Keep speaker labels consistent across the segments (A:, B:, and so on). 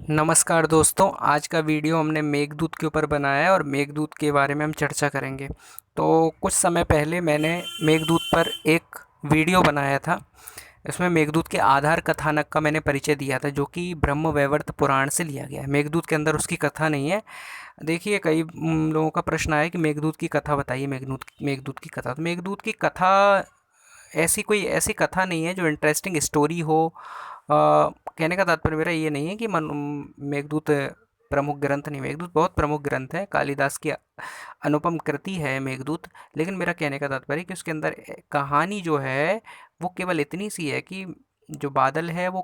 A: नमस्कार दोस्तों, आज का वीडियो हमने मेघदूत के ऊपर बनाया है और मेघदूत के बारे में हम चर्चा करेंगे। तो कुछ समय पहले मैंने मेघदूत पर एक वीडियो बनाया था। इसमें मेघदूत के आधार कथानक का मैंने परिचय दिया था, जो कि ब्रह्मवैवर्त पुराण से लिया गया है। मेघदूत के अंदर उसकी कथा नहीं है। देखिए, कई लोगों का प्रश्न आया कि मेघदूत की कथा बताइए। मेघदूत मेघदूत की कथा, तो मेघदूत की कथा ऐसी कोई ऐसी कथा नहीं है जो इंटरेस्टिंग स्टोरी हो। कहने का तात्पर्य मेरा ये नहीं है कि मेघदूत प्रमुख ग्रंथ नहीं। मेघदूत बहुत प्रमुख ग्रंथ है, कालिदास की अनुपम कृति है मेघदूत। लेकिन मेरा कहने का तात्पर्य है कि उसके अंदर कहानी जो है वो केवल इतनी सी है कि जो बादल है वो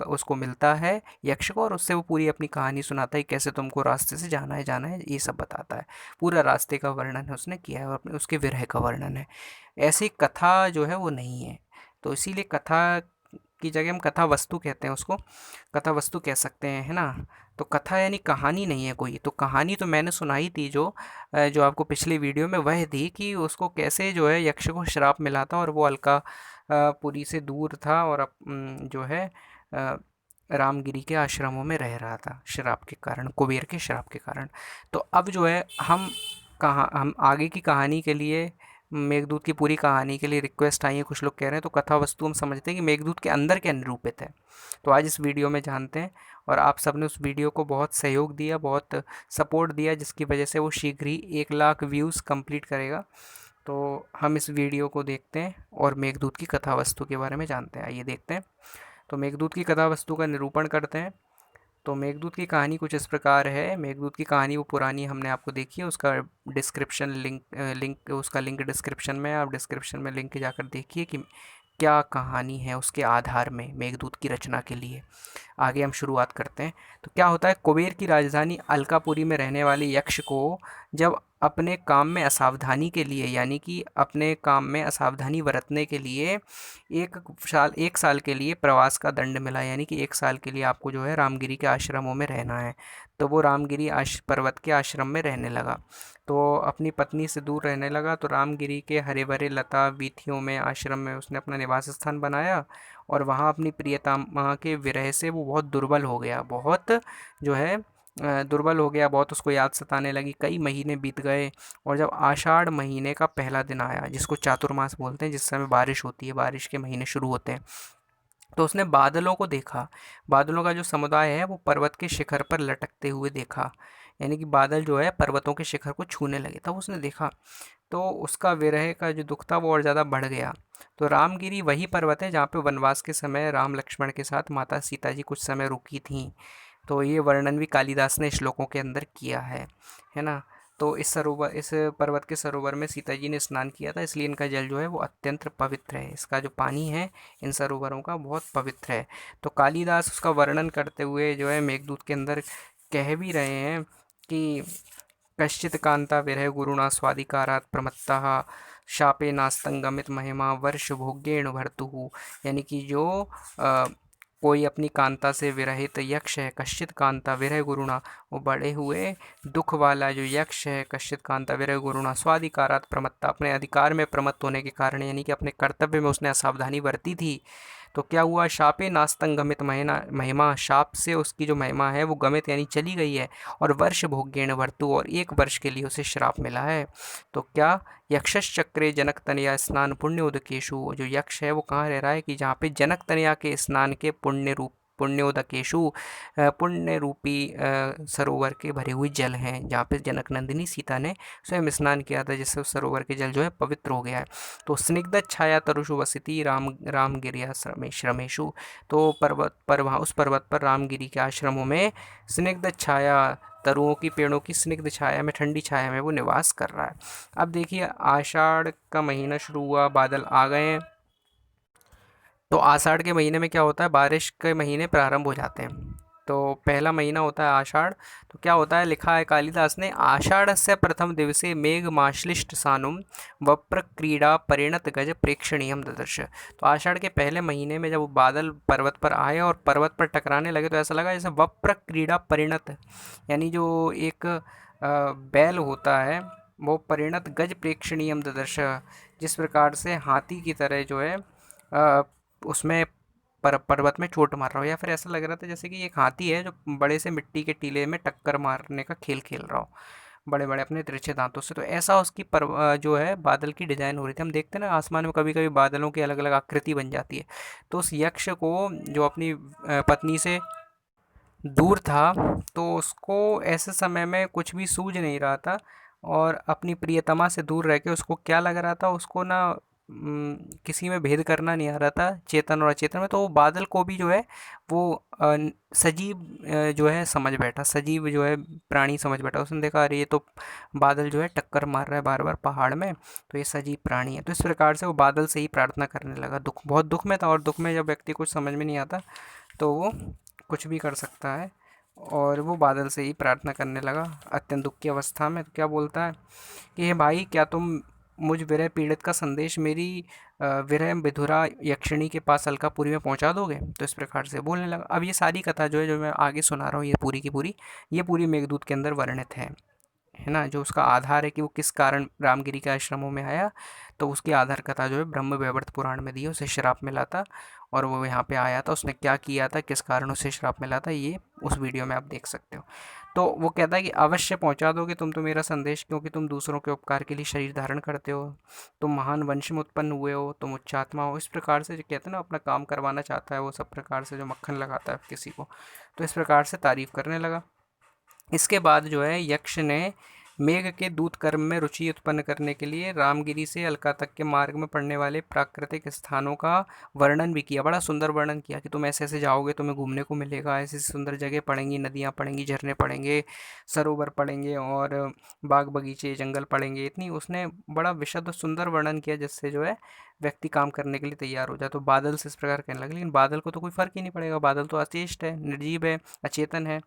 A: उसको मिलता है यक्ष को, और उससे वो पूरी अपनी कहानी सुनाता है, कैसे तुमको रास्ते से जाना है ये सब बताता है। पूरा रास्ते का वर्णन है उसने किया है, और अपने उसके विरह का वर्णन है। ऐसी कथा जो है वो नहीं है। तो इसीलिए कथा की जगह हम कथा वस्तु कहते हैं उसको। कथा वस्तु कह सकते हैं, है ना। तो कथा यानी कहानी नहीं है कोई। तो कहानी तो मैंने सुनाई थी, जो आपको पिछली वीडियो में वह थी कि उसको कैसे जो है यक्ष को श्राप मिला था, और वो अलका पुरी से दूर था, और जो है अ, रामगिरी के आश्रमों में रह रहा था श्राप के कारण, कुबेर के श्राप के कारण। तो अब जो है हम आगे की कहानी के लिए, मेघदूत की पूरी कहानी के लिए रिक्वेस्ट आई है। कुछ लोग कह रहे हैं, तो कथा वस्तु हम समझते हैं कि मेघदूत के अंदर क्या निरूपित है। तो आज इस वीडियो में जानते हैं। और आप सबने उस वीडियो को बहुत सहयोग दिया, बहुत सपोर्ट दिया, जिसकी वजह से वो शीघ्र ही 1 लाख व्यूज़ कंप्लीट करेगा। तो हम इस वीडियो को देखते हैं और मेघदूत की कथा वस्तु के बारे में जानते हैं। आइए देखते हैं। तो मेघदूत की कथा वस्तु का निरूपण करते हैं। तो मेघदूत की कहानी कुछ इस प्रकार है। मेघदूत की कहानी वो पुरानी हमने आपको देखी है, उसका डिस्क्रिप्शन लिंक उसका लिंक डिस्क्रिप्शन में है। आप डिस्क्रिप्शन में लिंक जाकर देखिए कि क्या कहानी है उसके आधार में मेघदूत की रचना के लिए। आगे हम शुरुआत करते हैं। तो क्या होता है, कुबेर की राजधानी अलकापुरी में रहने वाले यक्ष को जब अपने काम में असावधानी के लिए, यानी कि अपने काम में असावधानी बरतने के लिए 1 साल के लिए प्रवास का दंड मिला। यानी कि 1 साल के लिए आपको जो है रामगिरी के आश्रमों में रहना है। तो वो रामगिरी पर्वत के आश्रम में रहने लगा। तो अपनी पत्नी से दूर रहने लगा। तो रामगिरी के हरे भरे लता वीथियों में आश्रम में उसने अपना निवास स्थान बनाया, और वहाँ अपनी प्रियतमा के विरह से वो बहुत दुर्बल हो गया। बहुत जो है दुर्बल हो गया, बहुत उसको याद सताने लगी। कई महीने बीत गए, और जब आषाढ़ महीने का पहला दिन आया, जिसको चातुर्मास बोलते हैं, जिस समय बारिश होती है, बारिश के महीने शुरू होते हैं, तो उसने बादलों को देखा। बादलों का जो समुदाय है वो पर्वत के शिखर पर लटकते हुए देखा। यानी कि बादल जो है पर्वतों के शिखर को छूने लगे, तब उसने देखा। तो उसका विरह का जो दुख था वो और ज़्यादा बढ़ गया। तो रामगिरी वही पर्वत है जहाँ पे वनवास के समय राम लक्ष्मण के साथ माता सीता जी कुछ समय रुकी थीं। तो ये वर्णन भी कालिदास ने श्लोकों के अंदर किया है ना। तो इस पर्वत के सरोवर में सीता जी ने स्नान किया था, इसलिए इनका जल जो है वो अत्यंत पवित्र है। इसका जो पानी है इन सरोवरों का बहुत पवित्र है। तो कालिदास उसका वर्णन करते हुए जो है मेघदूत के अंदर कह भी रहे हैं कि कश्चित् कांता विरह गुरुणा स्वादिकारात् प्रमत्तः शापे नास्तंगमित महिमा वर्ष भोग्येण भर्तुः। यानी कि जो अ, कोई अपनी कांता से विरहित यक्ष है, कश्चित कांता विरह गुरुणा, वो बड़े हुए दुख वाला जो यक्ष है, कश्चित कांता विरह गुरुणा स्वाधिकारात् प्रमत्ता, अपने अधिकार में प्रमत्त होने के कारण, यानी कि अपने कर्तव्य में उसने असावधानी बरती थी। तो क्या हुआ, शापे नास्तंग गमित महिमा, शाप से उसकी जो महिमा है वो गमित यानी चली गई है। और वर्ष भोग्येण वर्तु, और 1 वर्ष के लिए उसे श्राप मिला है। तो क्या, यक्षश्चक्रे जनक तनया स्नान पुण्य उदकेशु, जो यक्ष है वो कहाँ रह रहा है कि जहाँ पे जनक तनया के स्नान के पुण्योदकेशु, पुण्य रूपी सरोवर के भरे हुए जल हैं, जहाँ पे जनक नंदिनी सीता ने स्वयं स्नान किया था, जिससे उस सरोवर के जल जो है पवित्र हो गया है। तो स्निग्ध छाया तरुषु वसति रामगिरिया श्रमेशु। तो पर्वत पर, वहाँ उस पर्वत पर रामगिरी के आश्रमों में स्निग्ध छाया, तरुओं की पेड़ों की स्निग्ध छाया में, ठंडी छाया में वो निवास कर रहा है। अब देखिए, आषाढ़ का महीना शुरू हुआ, बादल आ गए हैं। तो आषाढ़ के महीने में क्या होता है, बारिश के महीने प्रारंभ हो जाते हैं। तो पहला महीना होता है आषाढ़। तो क्या होता है, लिखा है कालिदास ने, आषाढ़स्य प्रथम दिवसे मेघ माश्लिष्ट सानुम वप्र क्रीड़ा परिणत गज प्रेक्षणीयम ददर्श। तो आषाढ़ के पहले महीने में जब वो बादल पर्वत पर आए और पर्वत पर टकराने लगे, तो ऐसा लगा जैसे वप्र क्रीड़ा परिणत, यानी जो एक बैल होता है वो परिणत गज प्रेक्षणीयम ददर्श, जिस प्रकार से हाथी की तरह जो है उसमें पर्वत में चोट मार रहा हो, या फिर ऐसा लग रहा था जैसे कि एक हाथी है जो बड़े से मिट्टी के टीले में टक्कर मारने का खेल खेल रहा हो बड़े बड़े अपने तिरछे दांतों से। तो ऐसा उसकी जो है बादल की डिजाइन हो रही थी। हम देखते हैं ना आसमान में कभी कभी बादलों की अलग अलग आकृति बन जाती है। तो उस यक्ष को जो अपनी पत्नी से दूर था, तो उसको ऐसे समय में कुछ भी सूझ नहीं रहा था, और अपनी प्रियतमा से दूर रह के उसको क्या लग रहा था, उसको ना किसी में भेद करना नहीं आ रहा था चेतन और अचेतन में। तो वो बादल को भी जो है वो सजीव जो है समझ बैठा, सजीव जो है प्राणी समझ बैठा। उसने देखा अरे ये तो बादल जो है टक्कर मार रहा है बार बार पहाड़ में, तो ये सजीव प्राणी है। तो इस प्रकार से वो बादल से ही प्रार्थना करने लगा। दुख, बहुत दुख में था, और दुख में जब व्यक्ति कुछ समझ में नहीं आता तो वो कुछ भी कर सकता है, और वो बादल से ही प्रार्थना करने लगा अत्यंत दुख की अवस्था में। तो क्या बोलता है कि हे भाई, क्या तुम मुझ विरह पीड़ित का संदेश मेरी विरह विधुरा यक्षिणी के पास अलकापुरी में पहुंचा दोगे। तो इस प्रकार से बोलने लगा। अब ये सारी कथा जो है, जो मैं आगे सुना रहा हूँ, ये पूरी की पूरी, ये पूरी मेघदूत के अंदर वर्णित है ना। जो उसका आधार है कि वो किस कारण रामगिरी के आश्रमों में आया, तो उसकी आधार कथा जो है ब्रह्म वैवर्त पुराण में दी है। उसे श्राप मिला था और वो यहाँ पे आया था, उसने क्या किया था, किस कारण उसे श्राप मिला था, ये उस वीडियो में आप देख सकते हो। तो वो कहता है कि अवश्य पहुंचा दोगे तुम तो मेरा संदेश, क्योंकि तुम दूसरों के उपकार के लिए शरीर धारण करते हो, तुम महान वंश में उत्पन्न हुए हो, तुम उच्चात्मा हो। इस प्रकार से जो कहते हैं ना, अपना काम करवाना चाहता है वो, सब प्रकार से जो मक्खन लगाता है किसी को, तो इस प्रकार से तारीफ करने लगा। इसके बाद जो है यक्ष ने मेघ के दूत कर्म में रुचि उत्पन्न करने के लिए रामगिरी से अलका तक के मार्ग में पड़ने वाले प्राकृतिक स्थानों का वर्णन भी किया। बड़ा सुंदर वर्णन किया कि तुम ऐसे ऐसे जाओगे, तुम्हें घूमने को मिलेगा, ऐसी सुंदर जगह पड़ेंगी, नदियाँ पड़ेंगी, झरने पड़ेंगे, सरोवर पड़ेंगे, और बाग बगीचे जंगल पड़ेंगे। इतनी उसने बड़ा विशद और सुंदर वर्णन किया जिससे जो है व्यक्ति काम करने के लिए तैयार हो जाए। तो बादल से इस प्रकार कहने लगे, लेकिन बादल को तो कोई फर्क ही नहीं पड़ेगा, बादल तो अचेष्ट है, निर्जीव है, अचेतन है।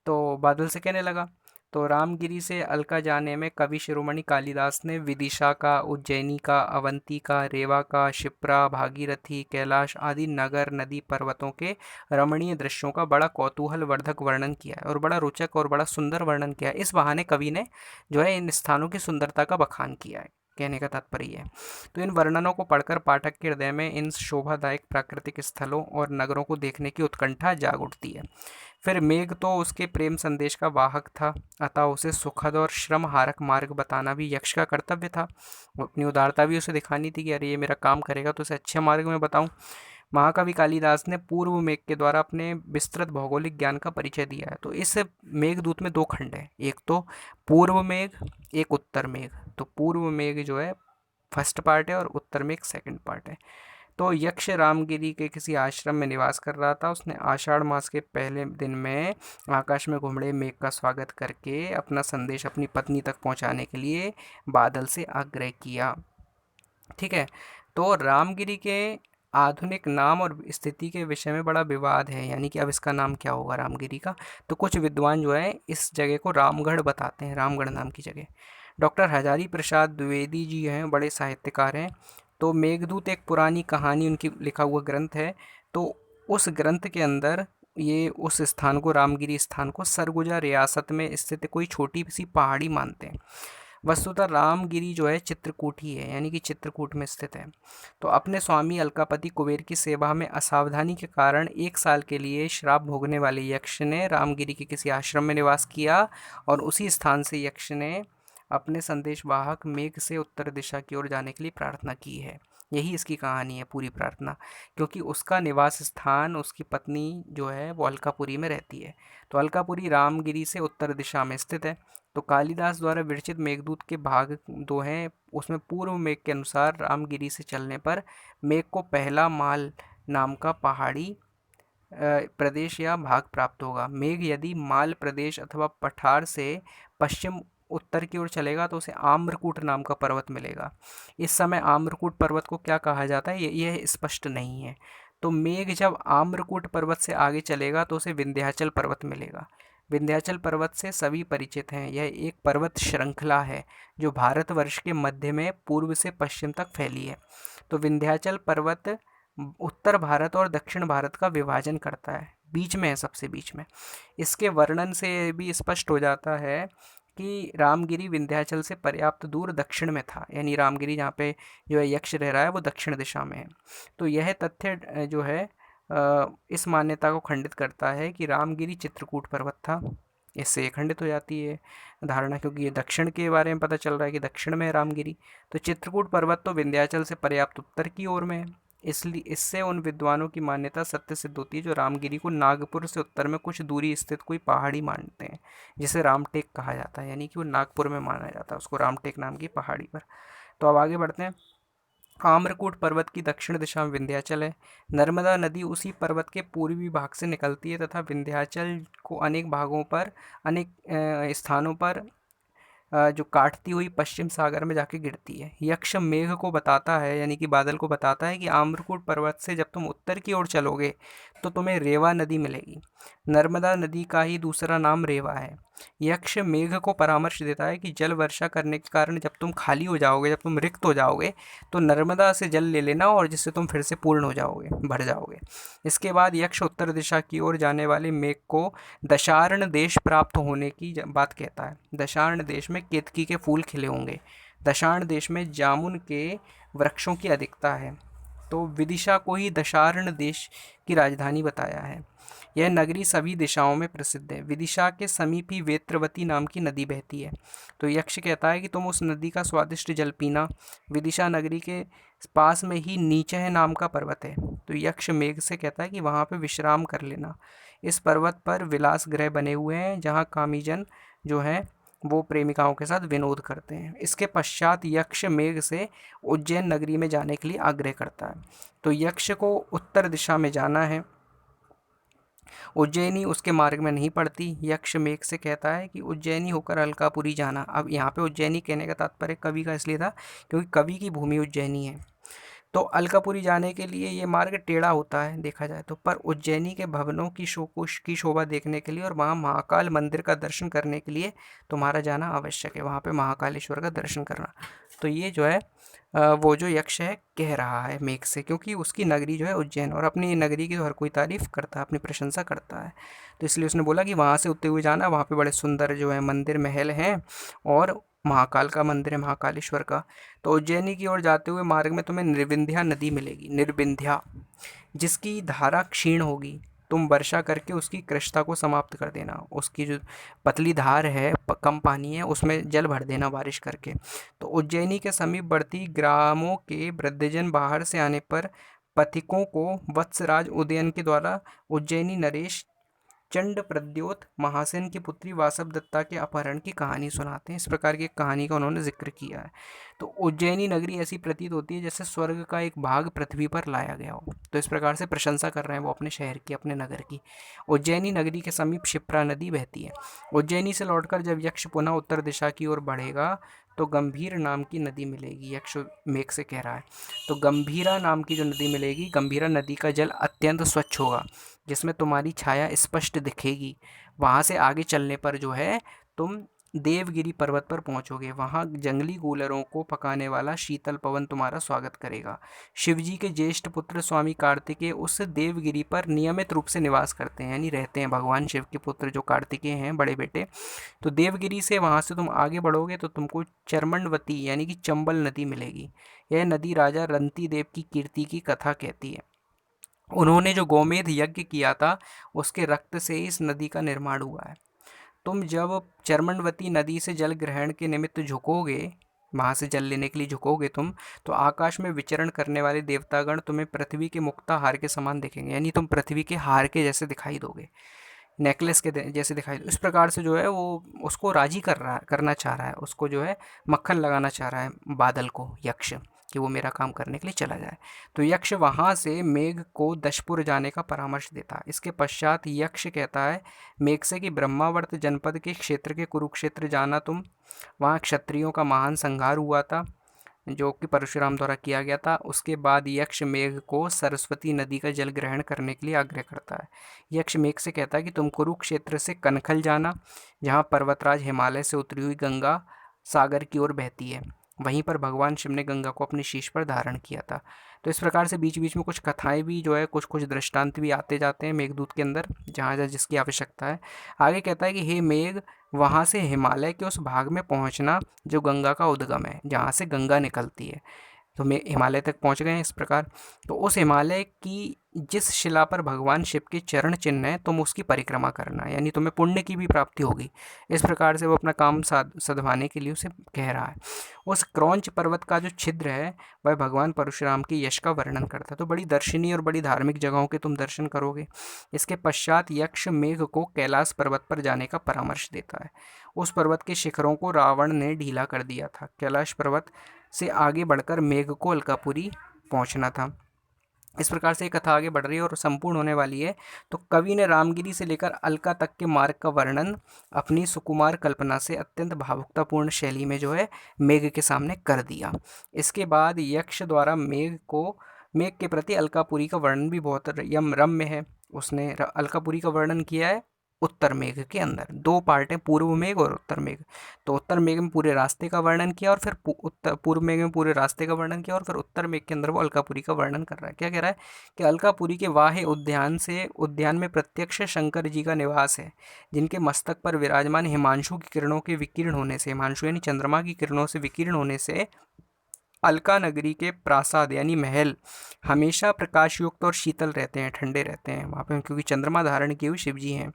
A: तो बादल से कहने लगा, तो रामगिरी से अलका जाने में कवि शिरोमणि कालिदास ने विदिशा का, उज्जैनी का, अवंती का, रेवा का, शिप्रा, भागीरथी, कैलाश आदि नगर, नदी, पर्वतों के रमणीय दृश्यों का बड़ा कौतूहल वर्धक वर्णन किया है, और बड़ा रोचक और बड़ा सुंदर वर्णन किया है। इस बहाने कवि ने जो है इन स्थानों की सुंदरता का बखान किया है, कहने का तात्पर्य है। तो इन वर्णनों को पढ़कर पाठक के हृदय में इन शोभादायक प्राकृतिक स्थलों और नगरों को देखने की उत्कंठा जाग उठती है। फिर मेघ तो उसके प्रेम संदेश का वाहक था, अतः उसे सुखद और श्रम हारक मार्ग बताना भी यक्ष का कर्तव्य था। अपनी उदारता भी उसे दिखानी थी कि अरे ये मेरा काम करेगा तो उसे अच्छे मार्ग में बताऊं। महाकवि कालिदास ने पूर्व मेघ के द्वारा अपने विस्तृत भौगोलिक ज्ञान का परिचय दिया है। तो इस मेघदूत में दो खंड है, एक तो पूर्व मेघ, एक उत्तर मेघ। तो पूर्व मेघ जो है फर्स्ट पार्ट है, और उत्तर मेघ सेकंड पार्ट है। तो यक्ष रामगिरी के किसी आश्रम में निवास कर रहा था। उसने आषाढ़ मास के पहले दिन में आकाश में घुम रहे मेघ का स्वागत करके अपना संदेश अपनी पत्नी तक पहुंचाने के लिए बादल से आग्रह किया। ठीक है। तो रामगिरी के आधुनिक नाम और स्थिति के विषय में बड़ा विवाद है, यानी कि अब इसका नाम क्या होगा रामगिरी का। तो कुछ विद्वान जो है इस जगह को रामगढ़ बताते हैं, रामगढ़ नाम की जगह। डॉक्टर हजारी प्रसाद द्विवेदी जी हैं, बड़े साहित्यकार हैं। तो मेघदूत एक पुरानी कहानी उनकी लिखा हुआ ग्रंथ है। तो उस ग्रंथ के अंदर ये उस स्थान को, रामगिरी स्थान को, सरगुजा रियासत में स्थित कोई छोटी सी पहाड़ी मानते हैं। वस्तुतः रामगिरी जो है चित्रकूट ही है, यानी कि चित्रकूट में स्थित है। तो अपने स्वामी अलकापति कुबेर की सेवा में असावधानी के कारण 1 साल के लिए श्राप भोगने वाले यक्ष ने रामगिरी के किसी आश्रम में निवास किया, और उसी स्थान से यक्ष ने अपने संदेश वाहक मेघ से उत्तर दिशा की ओर जाने के लिए प्रार्थना की है। यही इसकी कहानी है, पूरी प्रार्थना, क्योंकि उसका निवास स्थान, उसकी पत्नी जो है वो अलकापुरी में रहती है। तो अलकापुरी रामगिरी से उत्तर दिशा में स्थित है। तो कालिदास द्वारा विरचित मेघदूत के भाग 2 हैं। उसमें पूर्व मेघ के अनुसार रामगिरी से चलने पर मेघ को पहला माल नाम का पहाड़ी प्रदेश या भाग प्राप्त होगा। मेघ यदि माल प्रदेश अथवा पठार से पश्चिम उत्तर की ओर चलेगा तो उसे आम्रकूट नाम का पर्वत मिलेगा। इस समय आम्रकूट पर्वत को क्या कहा जाता है यह स्पष्ट नहीं है। तो मेघ जब आम्रकूट पर्वत से आगे चलेगा तो उसे विंध्याचल पर्वत मिलेगा। विंध्याचल पर्वत से सभी परिचित हैं। यह एक पर्वत श्रृंखला है जो भारतवर्ष के मध्य में पूर्व से पश्चिम तक फैली है। तो विंध्याचल पर्वत उत्तर भारत और दक्षिण भारत का विभाजन करता है, बीच में है, सबसे बीच में। इसके वर्णन से भी स्पष्ट हो जाता है कि रामगिरी विंध्याचल से पर्याप्त दूर दक्षिण में था, यानी रामगिरी जहाँ पे जो है यक्ष रह रहा है वो दक्षिण दिशा में है। तो यह तथ्य जो है इस मान्यता को खंडित करता है कि रामगिरी चित्रकूट पर्वत था। इससे ये खंडित हो जाती है धारणा, क्योंकि ये दक्षिण के बारे में पता चल रहा है कि दक्षिण में है रामगिरी। तो चित्रकूट पर्वत तो विंध्याचल से पर्याप्त उत्तर की ओर में है, इसलिए इससे उन विद्वानों की मान्यता सत्य सिद्ध होती है जो रामगिरी को नागपुर से उत्तर में कुछ दूरी स्थित कोई पहाड़ी मानते हैं, जिसे रामटेक कहा जाता है, यानी कि वो नागपुर में माना जाता है उसको, रामटेक नाम की पहाड़ी पर। तो अब आगे बढ़ते हैं। आम्रकूट पर्वत की दक्षिण दिशा में विंध्याचल है। नर्मदा नदी उसी पर्वत के पूर्वी भाग से निकलती है तथा विंध्याचल को अनेक भागों पर, अनेक स्थानों पर जो काटती हुई पश्चिम सागर में जाके गिरती है। यक्ष मेघ को बताता है, यानी कि बादल को बताता है कि आम्रकूट पर्वत से जब तुम उत्तर की ओर चलोगे तो तुम्हें रेवा नदी मिलेगी। नर्मदा नदी का ही दूसरा नाम रेवा है। यक्ष मेघ को परामर्श देता है कि जल वर्षा करने के कारण जब तुम खाली हो जाओगे, जब तुम रिक्त हो जाओगे, तो नर्मदा से जल ले लेना, और जिससे तुम फिर से पूर्ण हो जाओगे, भर जाओगे। इसके बाद यक्ष उत्तर दिशा की ओर जाने वाले मेघ को दशार्ण देश प्राप्त होने की बात कहता है। दशार्ण देश में केतकी के फूल खिले होंगे। दशार्ण देश में जामुन के वृक्षों की अधिकता है। तो विदिशा को ही दशार्ण देश की राजधानी बताया है। यह नगरी सभी दिशाओं में प्रसिद्ध है। विदिशा के समीप ही वेत्रवती नाम की नदी बहती है। तो यक्ष कहता है कि तुम उस नदी का स्वादिष्ट जल पीना। विदिशा नगरी के पास में ही नीचह नाम का पर्वत है। तो यक्ष मेघ से कहता है कि वहाँ पे विश्राम कर लेना। इस पर्वत पर विलास गृह बने हुए हैं, जहाँ कामीजन जो हैं वो प्रेमिकाओं के साथ विनोद करते हैं। इसके पश्चात यक्ष मेघ से उज्जैन नगरी में जाने के लिए आग्रह करता है। तो यक्ष को उत्तर दिशा में जाना है। उज्जैनी उसके मार्ग में नहीं पड़ती। यक्ष मेघ से कहता है कि उज्जैनी होकर अलकापुरी जाना। अब यहाँ पे उज्जैनी कहने का तात्पर्य कवि का इसलिए था क्योंकि कवि की भूमि उज्जैनी है। तो अलकापुरी जाने के लिए ये मार्ग टेढ़ा होता है देखा जाए तो, पर उज्जैनी के भवनों की शोभा देखने के लिए और वहाँ महाकाल मंदिर का दर्शन करने के लिए तुम्हारा जाना आवश्यक है, वहाँ पे महाकालेश्वर का दर्शन करना। तो ये जो है वो जो यक्ष है कह रहा है मेघ से, क्योंकि उसकी नगरी जो है उज्जैन, और अपनी नगरी की तो हर कोई तारीफ करता है, अपनी प्रशंसा करता है। तो इसलिए उसने बोला कि वहाँ से होते हुए जाना, वहाँ पे बड़े सुंदर जो है मंदिर महल हैं, और महाकाल का मंदिर है, महाकालेश्वर का। तो उज्जैनी की ओर जाते हुए मार्ग में तुम्हें निर्विंध्या नदी मिलेगी। निर्विंध्या, जिसकी धारा क्षीण होगी। तुम वर्षा करके उसकी कृशता को समाप्त कर देना। उसकी जो पतली धार है, कम पानी है, उसमें जल भर देना बारिश करके। तो उज्जैनी के समीप बढ़ती ग्रामों के वृद्धजन बाहर से आने पर पथिकों को वत्सराज उदयन के द्वारा उज्जैनी नरेश चंड प्रद्योत महासेन की पुत्री वासव दत्ता के अपहरण की कहानी सुनाते हैं। इस प्रकार की एक कहानी का उन्होंने जिक्र किया है। तो उज्जैनी नगरी ऐसी प्रतीत होती है जैसे स्वर्ग का एक भाग पृथ्वी पर लाया गया हो। तो इस प्रकार से प्रशंसा कर रहे हैं वो अपने शहर की, अपने नगर की। उज्जैनी नगरी के समीप क्षिप्रा नदी बहती है। उज्जैनी से लौटकर जब यक्ष पुनः उत्तर दिशा की ओर बढ़ेगा तो गंभीर नाम की नदी मिलेगी। यक्ष मेघ से कह रहा है। तो गंभीरा नाम की जो नदी मिलेगी, गंभीरा नदी का जल अत्यंत स्वच्छ होगा, जिसमें तुम्हारी छाया स्पष्ट दिखेगी। वहाँ से आगे चलने पर जो है तुम देवगिरी पर्वत पर पहुंचोगे। वहाँ जंगली गूलरों को पकाने वाला शीतल पवन तुम्हारा स्वागत करेगा। शिवजी के ज्येष्ठ पुत्र स्वामी कार्तिकेय उस देवगिरी पर नियमित रूप से निवास करते हैं, यानी रहते हैं। भगवान शिव के पुत्र जो कार्तिकेय हैं, बड़े बेटे। तो देवगिरी से वहाँ से तुम आगे बढ़ोगे तो तुमको चर्मणवती यानी कि चंबल नदी मिलेगी। यह नदी राजा रंती देव की कीर्ति की कथा कहती है। उन्होंने जो गोमेध यज्ञ किया था उसके रक्त से इस नदी का निर्माण हुआ है। तुम जब चर्मणवती नदी से जल ग्रहण के निमित्त झुकोगे, वहाँ से जल लेने के लिए झुकोगे तुम, तो आकाश में विचरण करने वाले देवतागण तुम्हें पृथ्वी के मुक्ता हार के समान दिखेंगे, यानी तुम पृथ्वी के हार के जैसे दिखाई दोगे, नेकलेस के जैसे दिखाई दो। इस प्रकार से जो है वो उसको राजी करना चाह रहा है, उसको जो है मक्खन लगाना चाह रहा है बादल को, यक्ष, कि वो मेरा काम करने के लिए चला जाए। तो यक्ष वहाँ से मेघ को दशपुर जाने का परामर्श देता है। इसके पश्चात यक्ष कहता है मेघ से कि ब्रह्मावर्त जनपद के क्षेत्र के कुरुक्षेत्र जाना तुम। वहाँ क्षत्रियों का महान संहार हुआ था जो कि परशुराम द्वारा किया गया था। उसके बाद यक्ष मेघ को सरस्वती नदी का जल ग्रहण करने के लिए आग्रह करता है। यक्ष मेघ से कहता है कि तुम कुरुक्षेत्र से कनखल जाना, जहाँ पर्वतराज हिमालय से उतरी हुई गंगा सागर की ओर बहती है। वहीं पर भगवान शिव ने गंगा को अपनी शीश पर धारण किया था। तो इस प्रकार से बीच बीच में कुछ कथाएं भी जो है, कुछ कुछ दृष्टांत भी आते जाते हैं मेघदूत के अंदर, जहाँ जहाँ जिसकी आवश्यकता है। आगे कहता है कि हे मेघ, वहाँ से हिमालय के उस भाग में पहुँचना जो गंगा का उद्गम है, जहाँ से गंगा निकलती है। तो मैं हिमालय तक पहुँच गए हैं इस प्रकार। तो उस हिमालय की जिस शिला पर भगवान शिव के चरण चिन्ह है तुम उसकी परिक्रमा करना, यानी तुम्हें पुण्य की भी प्राप्ति होगी। इस प्रकार से वो अपना काम सधवाने के लिए उसे कह रहा है। उस क्रौंच पर्वत का जो छिद्र है वह भगवान परशुराम के यश का वर्णन करता है। तो बड़ी दर्शनीय और बड़ी धार्मिक जगहों के तुम दर्शन करोगे। इसके पश्चात यक्ष मेघ को कैलाश पर्वत पर जाने का परामर्श देता है। उस पर्वत के शिखरों को रावण ने ढीला कर दिया था। कैलाश पर्वत से आगे बढ़कर मेघ को अलकापुरी पहुंचना था। इस प्रकार से ये कथा आगे बढ़ रही है और संपूर्ण होने वाली है। तो कवि ने रामगिरी से लेकर अलका तक के मार्ग का वर्णन अपनी सुकुमार कल्पना से अत्यंत भावुकतापूर्ण शैली में जो है मेघ के सामने कर दिया। इसके बाद यक्ष द्वारा मेघ के प्रति अलकापुरी का वर्णन भी बहुत रम्य है। उसने अलकापुरी का वर्णन किया है उत्तर मेघ के अंदर। दो पार्ट हैं, पूर्व मेघ और उत्तर मेघ। तो उत्तर मेघ में पूरे रास्ते का वर्णन किया और फिर पूर्व मेघ में पूरे रास्ते का वर्णन किया और फिर उत्तर मेघ के अंदर वो अलकापुरी का वर्णन कर रहा है। क्या कह रहा है कि अलकापुरी के वाहे उद्यान में प्रत्यक्ष शंकर जी का निवास है, जिनके मस्तक पर विराजमान हिमांशु की किरणों के विकीर्ण होने से, हिमांशु यानी चंद्रमा की किरणों से विकीर्ण होने से अलका नगरी के प्रासाद यानी महल हमेशा प्रकाशयुक्त और शीतल रहते हैं, ठंडे रहते हैं वहाँ पे, क्योंकि चंद्रमा धारण किए हुए शिव जी हैं।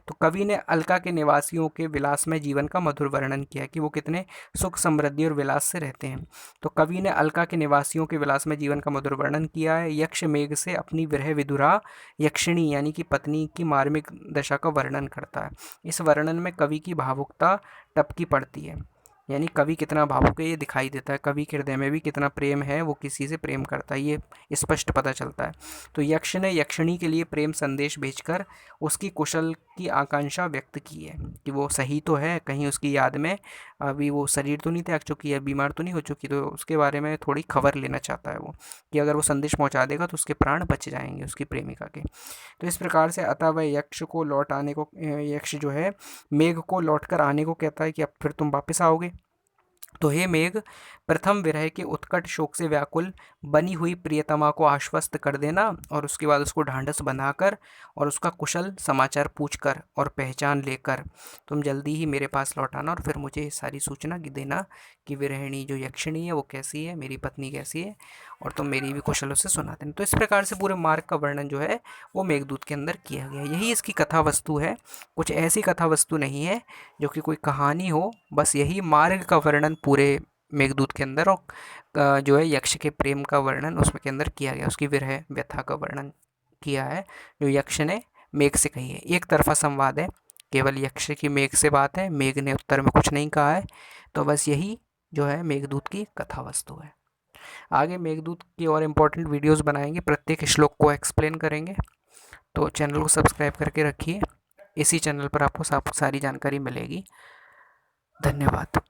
A: तो कवि ने अलका के निवासियों के विलासमय जीवन का मधुर वर्णन किया कि वो कितने सुख समृद्धि और विलास से रहते हैं। तो कवि ने अलका के निवासियों के विलासमय जीवन का मधुर वर्णन किया है। यक्ष मेघ से अपनी विरह विधुरा यक्षिणी यानी कि पत्नी की मार्मिक दशा का वर्णन करता है। इस वर्णन में कवि की भावुकता टपकी पड़ती है, यानी कवि कितना भावुक है ये दिखाई देता है। कवि के हृदय में भी कितना प्रेम है, वो किसी से प्रेम करता है, ये स्पष्ट पता चलता है। तो यक्ष ने यक्षिणी के लिए प्रेम संदेश भेजकर उसकी कुशल की आकांक्षा व्यक्त की है कि वो सही तो है, कहीं उसकी याद में अभी वो शरीर तो नहीं त्याग चुकी है, बीमार तो नहीं हो चुकी, तो उसके बारे में थोड़ी खबर लेना चाहता है वो, कि अगर वो संदेश पहुंचा देगा तो उसके प्राण बच जाएंगे उसकी प्रेमिका के। तो इस प्रकार से अतः वह यक्ष जो है मेघ को लौट कर आने को कहता है कि अब फिर तुम वापस आओगे। तो हे मेघ, प्रथम विरह के उत्कट शोक से व्याकुल बनी हुई प्रियतमा को आश्वस्त कर देना और उसके बाद उसको ढांढस बनाकर और उसका कुशल समाचार पूछकर और पहचान लेकर तुम जल्दी ही मेरे पास लौट आना और फिर मुझे सारी सूचना देना कि विरहिणी जो यक्षिणी है वो कैसी है, मेरी पत्नी कैसी है, और तुम मेरी भी कुशल उससे सुना देना। तो इस प्रकार से पूरे मार्ग का वर्णन जो है वो मेघदूत के अंदर किया गया। यही इसकी कथा वस्तु है, कुछ ऐसी कथा वस्तु नहीं है जो कि कोई कहानी हो, बस यही मार्ग का वर्णन पूरे मेघदूत के अंदर और जो है यक्ष के प्रेम का वर्णन उसमें के अंदर किया गया, उसकी विरह व्यथा का वर्णन किया है जो यक्ष ने मेघ से कही है। एक तरफा संवाद है, केवल यक्ष की मेघ से बात है, मेघ ने उत्तर में कुछ नहीं कहा है। तो बस यही जो है मेघदूत की कथा वस्तु है। आगे मेघदूत की और इम्पोर्टेंट वीडियोस बनाएंगे, प्रत्येक श्लोक को एक्सप्लेन करेंगे। तो चैनल को सब्सक्राइब करके रखिए, इसी चैनल पर आपको सारी जानकारी मिलेगी। धन्यवाद।